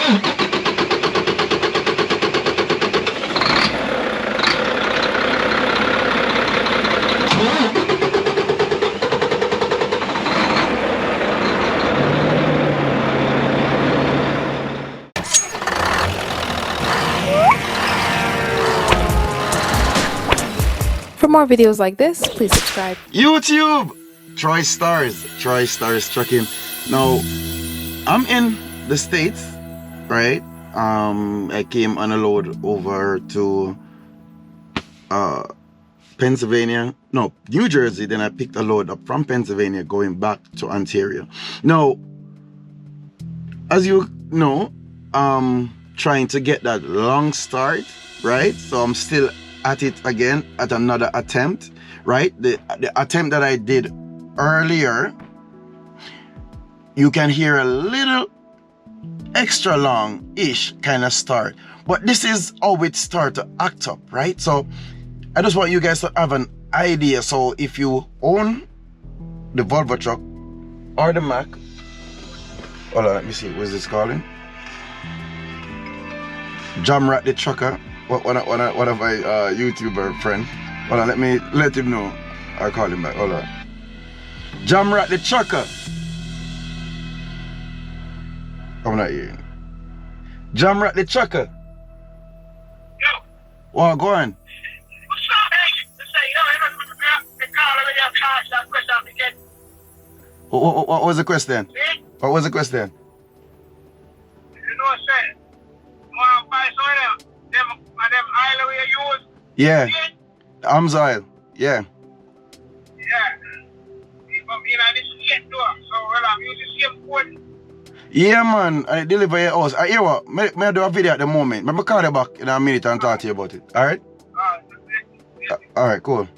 For more videos like this, please subscribe. YouTube! TroyStarz Trucking. Now, I'm in the States, right? I came on a load over to Pennsylvania. No, New Jersey. Then I picked a load up from Pennsylvania going back to Ontario. Now, as you know, trying to get that long start, right? So I'm still at it again at another attempt, right? The attempt that I did earlier, you can hear a little extra long-ish kind of start, but this is how it start to act up, right? So I just want you guys to have an idea. So if you own the Volvo truck or the Mack, hold on, let me see, what's this calling? Jamrat the trucker, one of my YouTuber friend. Hold on, let him know. I'll call him back. Hold on. Jamrat the trucker. I'm not hearing. Jamrat the trucker. Yo. Well, go on. What's up, man? What was the question? What was the question? You know what I'm saying? Want to buy some of them oil we use? Yeah. Amsoil. Yeah. Yeah. You know, this is yet door. So, well, I'm using same code. Yeah, man. I deliver your house. I hear what? May I do a video at the moment? Let me call you back in a minute and talk to you about it. Alright? Alright, cool.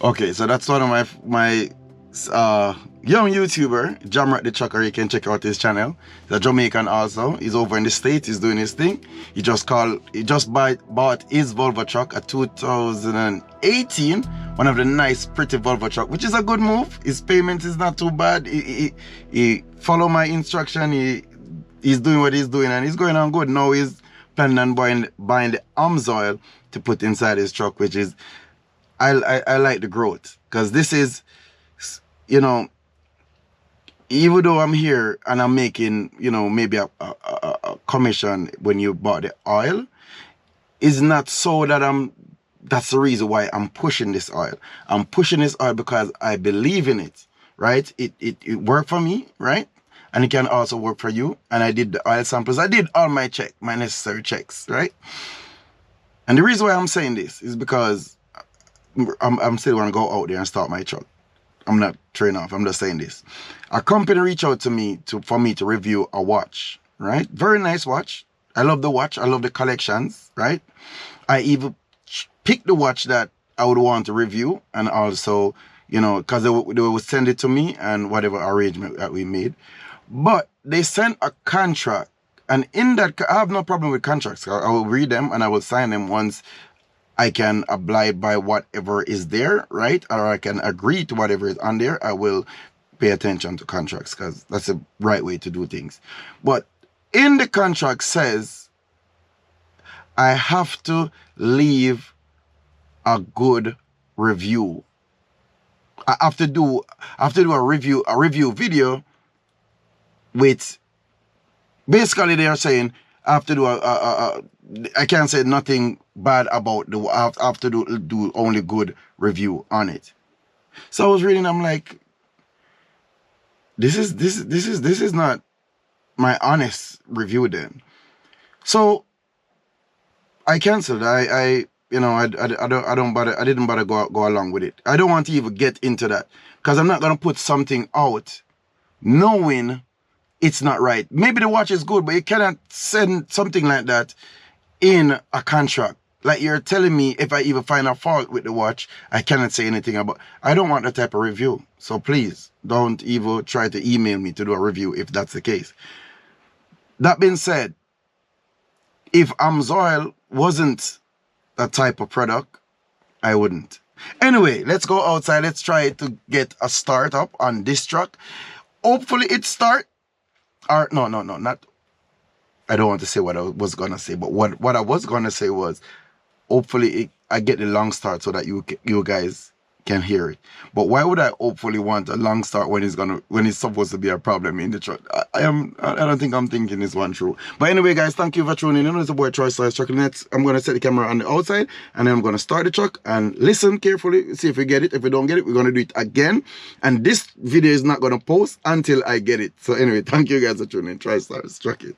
Okay, so that's one of my young YouTuber, Jamrat the Trucker. You can check out his channel. He's a Jamaican also. He's over in the States. He's doing his thing. He just bought his Volvo truck, a 2018. One of the nice, pretty Volvo truck, which is a good move. His payment is not too bad. He follow my instruction. He's doing what he's doing, and he's going on good. Now he's planning on buying the Amsoil to put inside his truck, which is, I like the growth, because this is, you know, even though I'm here and I'm making, you know, maybe a commission when you bought the oil, it's not so that that's the reason why I'm pushing this oil. I'm pushing this oil because I believe in it, right? It worked for me, right? And it can also work for you. And I did the oil samples. I did all my necessary checks, right? And the reason why I'm saying this is because I'm still going to go out there and start my truck. I'm not training off. I'm just saying this. A company reached out to me for me to review a watch, right? Very nice watch. I love the watch. I love the collections, right? I even picked the watch that I would want to review, and also, you know, because they would send it to me and whatever arrangement that we made. But they sent a contract, and in that, I have no problem with contracts. I will read them and I will sign them once I can abide by whatever is there, right? Or I can agree to whatever is on there. I will pay attention to contracts because that's the right way to do things. But in the contract says I have to leave a good review. I have to do a review video with, basically they are saying I have to do I can't say nothing bad about I have to do only good review on it. So I was reading, I'm like, this is not my honest review then. So I canceled. I didn't bother go along with it. I don't want to even get into that because I'm not gonna put something out knowing it's not right. Maybe the watch is good, but you cannot send something like that in a contract. Like you're telling me if I even find a fault with the watch, I cannot say anything about. I don't want that type of review. So please don't even try to email me to do a review if that's the case. That being said, if Amsoil wasn't a type of product, I wouldn't. Anyway, let's go outside. Let's try to get a start up on this truck. hopefully it start. Or no, not. I don't want to say what I was gonna say, but what I was gonna say was, hopefully I get the long start so that you guys can hear it. But why would I hopefully want a long start when it's supposed to be a problem in the truck? I don't think I'm thinking this one through. But anyway, guys, thank you for tuning in. It's the boy TroyStarz Trucking. I'm gonna set the camera on the outside and then I'm gonna start the truck and listen carefully, see if we get it. If we don't get it, we're gonna do it again. And this video is not gonna post until I get it. So anyway, thank you guys for tuning in. TroyStarz Trucking.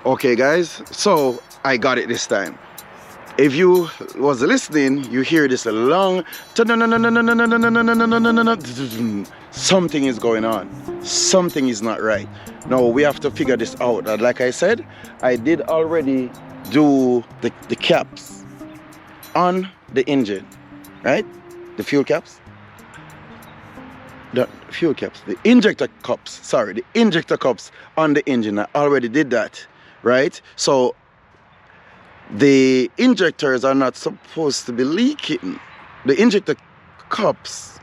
Okay guys, so I got it this time. If you was listening, you hear this long something is going on. Something is not right. Now we have to figure this out. Like I said, I did already do the caps on the engine, right? The fuel caps. The fuel caps, the injector cups, sorry, the injector cups on the engine. I already did that, right? So the injectors are not supposed to be leaking. The injector cups,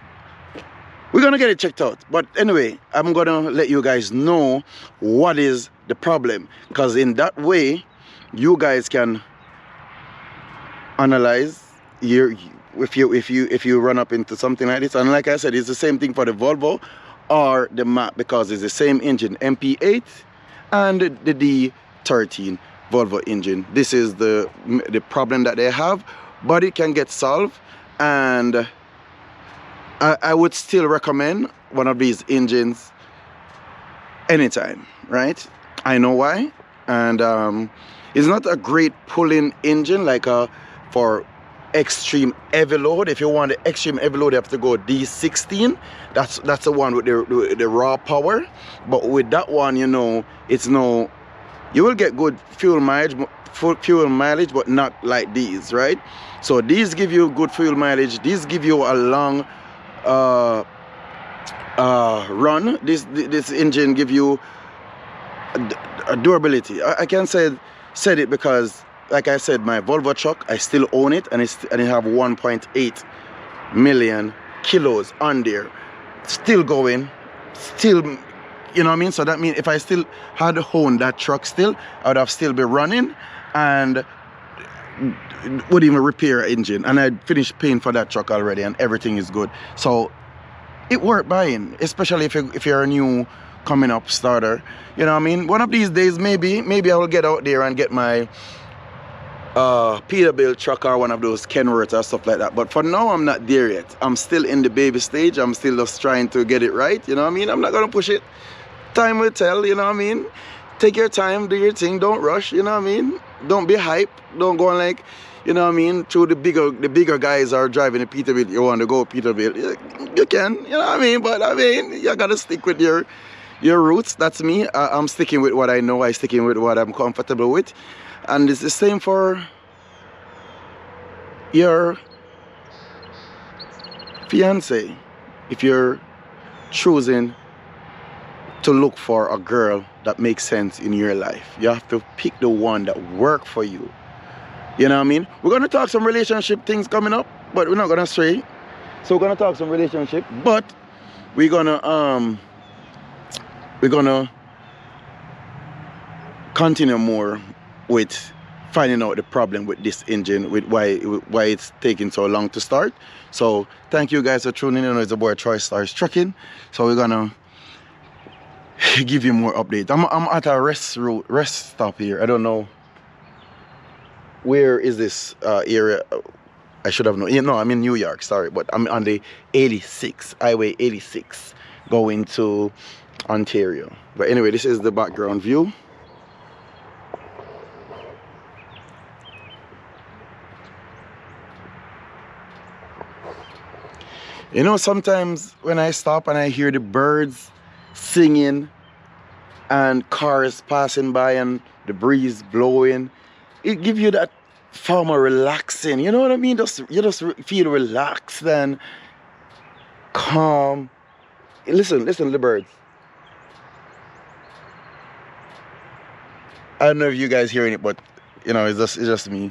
we're gonna get it checked out. But anyway, I'm gonna let you guys know what is the problem, because in that way you guys can analyze your if you run up into something like this. And like I said, it's the same thing for the Volvo or the Mack, because it's the same engine, Mp8 and the D13 Volvo engine. This is the problem that they have, but it can get solved. And I would still recommend one of these engines anytime, right? I know why. And it's not a great pulling engine like for extreme heavy load. If you want the extreme heavy load, you have to go D16. That's the one with the raw power. But with that one, you know, it's no, you will get good fuel mileage, but not like these, right? So these give you good fuel mileage. These give you a long run. This engine give you a durability. I can say it because, like I said, my Volvo truck, I still own it, and it have 1.8 million kilos on there, still going, still, you know what I mean? So that means if I still had owned that truck still, I would have still been running and would even repair an engine, and I'd finished paying for that truck already, and everything is good. So it worth buying, especially if you're a new coming up starter. You know what I mean? One of these days, maybe I will get out there and get my Peterbilt truck or one of those Kenworth or stuff like that. But for now, I'm not there yet. I'm still in the baby stage. I'm still just trying to get it right. You know what I mean? I'm not gonna push it. Time will tell. You know what I mean? Take your time, do your thing. Don't rush. You know what I mean? Don't be hype. Don't go on like, you know what I mean? Through the bigger guys are driving a Peterbilt. You want to go Peterbilt? You can. You know what I mean? But I mean, you gotta stick with your roots. That's me. I'm sticking with what I know. I'm sticking with what I'm comfortable with. And it's the same for your fiance. If you're choosing to look for a girl that makes sense in your life, you have to pick the one that works for you. You know what I mean? We're going to talk some relationship things coming up, but we're not going to stray. So we're going to talk some relationship, but we're going to continue more with finding out the problem with this engine, with why it's taking so long to start. So thank you guys for tuning in. It's the boy TroyStarz Trucking. So we're gonna give you more updates. I'm at a rest stop here. I don't know where is this area. I should have known. You know, I'm in New York, sorry, but I'm on the 86, Highway 86, going to Ontario. But anyway, this is the background view. You know, sometimes when I stop and I hear the birds singing and cars passing by and the breeze blowing, it gives you that form of relaxing. You know what I mean? You just feel relaxed and calm. Listen to the birds. I don't know if you guys hearing it, but you know, it's just me.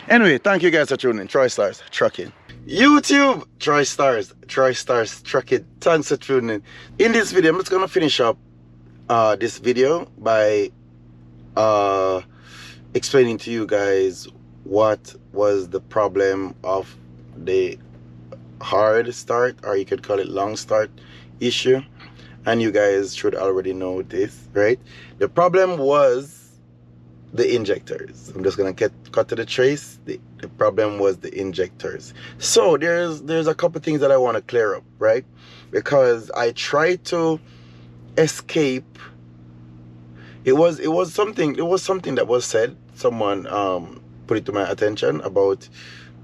Anyway, thank you guys for tuning in. TroyStarz Trucking. YouTube, TroyStarz Trucking. Thanks for tuning in. In this video, I'm just gonna finish up this video by explaining to you guys what was the problem of the hard start, or you could call it long start issue. And you guys should already know this, right? The problem was the injectors. I'm just gonna cut to the chase. The problem was the injectors. So there's a couple things that I want to clear up, right? Because I tried to escape. It was something that was said. Someone put it to my attention about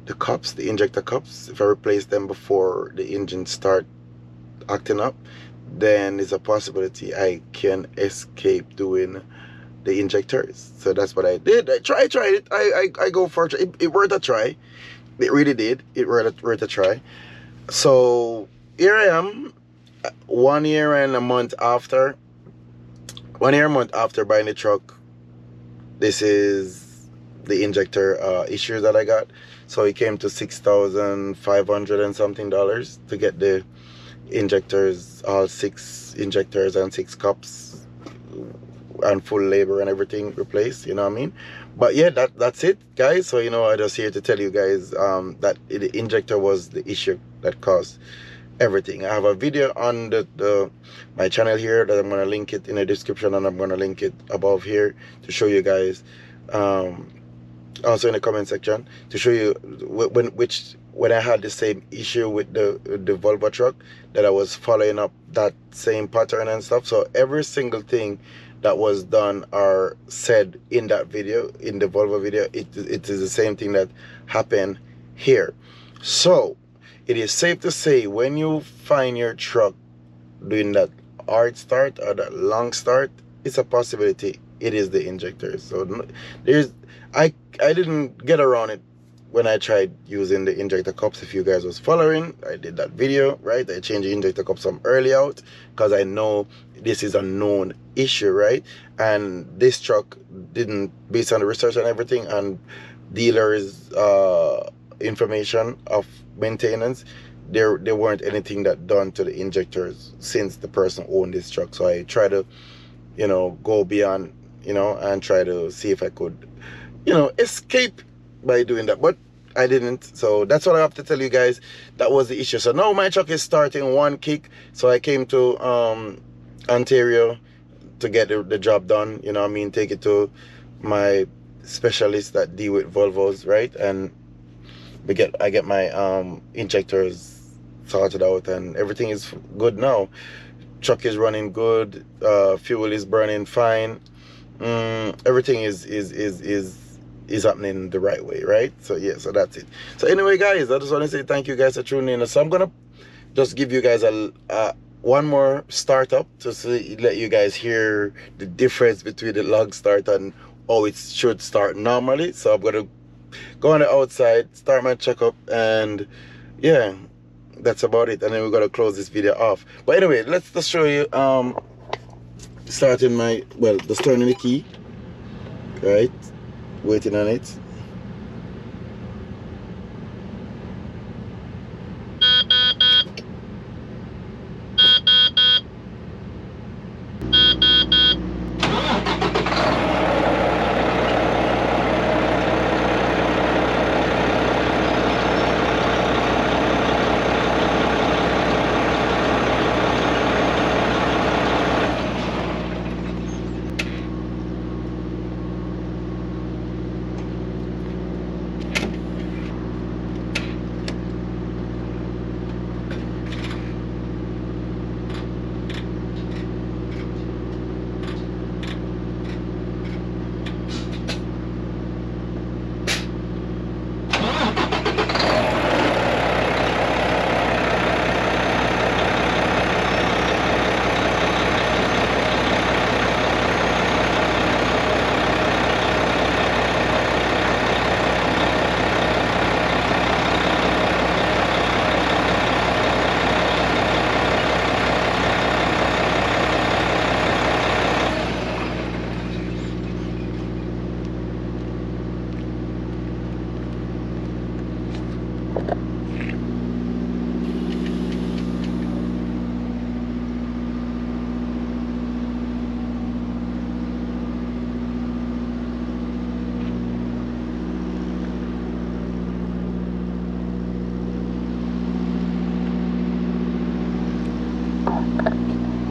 the cups, the injector cups. If I replace them before the engine start acting up, then there's a possibility I can escape doing the injectors. So that's what I did. I tried it. I go for it. It worth a try. It really did. It worth a try. So here I am, 1 year and a month after. 1 year and a month after buying the truck. This is the injector issues that I got. So it came to $6,500 and something to get the injectors, all 6 injectors and 6 cups and full labor and everything replaced, you know what I mean? But yeah, that's it, guys. So, you know, I'm just here to tell you guys that the injector was the issue that caused everything. I have a video on my channel here that I'm going to link it in the description, and I'm going to link it above here to show you guys, also in the comment section, to show you when I had the same issue with the Volvo truck, that I was following up that same pattern and stuff. So every single thing that was done or said in that video, in the Volvo video, it is the same thing that happened here. So it is safe to say, when you find your truck doing that hard start or that long start, it's a possibility it is the injector. So I didn't get around it when I tried using the injector cups. If you guys was following, I did that video, right? I changed the injector cups from early out because I know this is a known issue, right? And this truck didn't, based on the research and everything and dealers information of maintenance, there weren't anything that done to the injectors since the person owned this truck. So I try to, you know, go beyond, you know, and try to see if I could, you know, escape by doing that, but I didn't. So that's what I have to tell you guys. That was the issue. So now my truck is starting one kick. So I came to Ontario to get the job done, you know what I mean, take it to my specialist that deal with Volvos, right? And I get my injectors sorted out, and everything is good now. Truck is running good, fuel is burning fine, everything is happening the right way, right? So yeah, so that's it. So anyway, guys, I just want to say thank you guys for tuning in. So I'm gonna just give you guys one more startup to let you guys hear the difference between the log start and how it should start normally. So I'm gonna go on the outside, start my checkup, and yeah, that's about it. And then we're gonna close this video off. But anyway, let's just show you starting my, well, just turning the key, right? Waiting on it.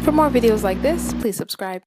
For more videos like this, please subscribe.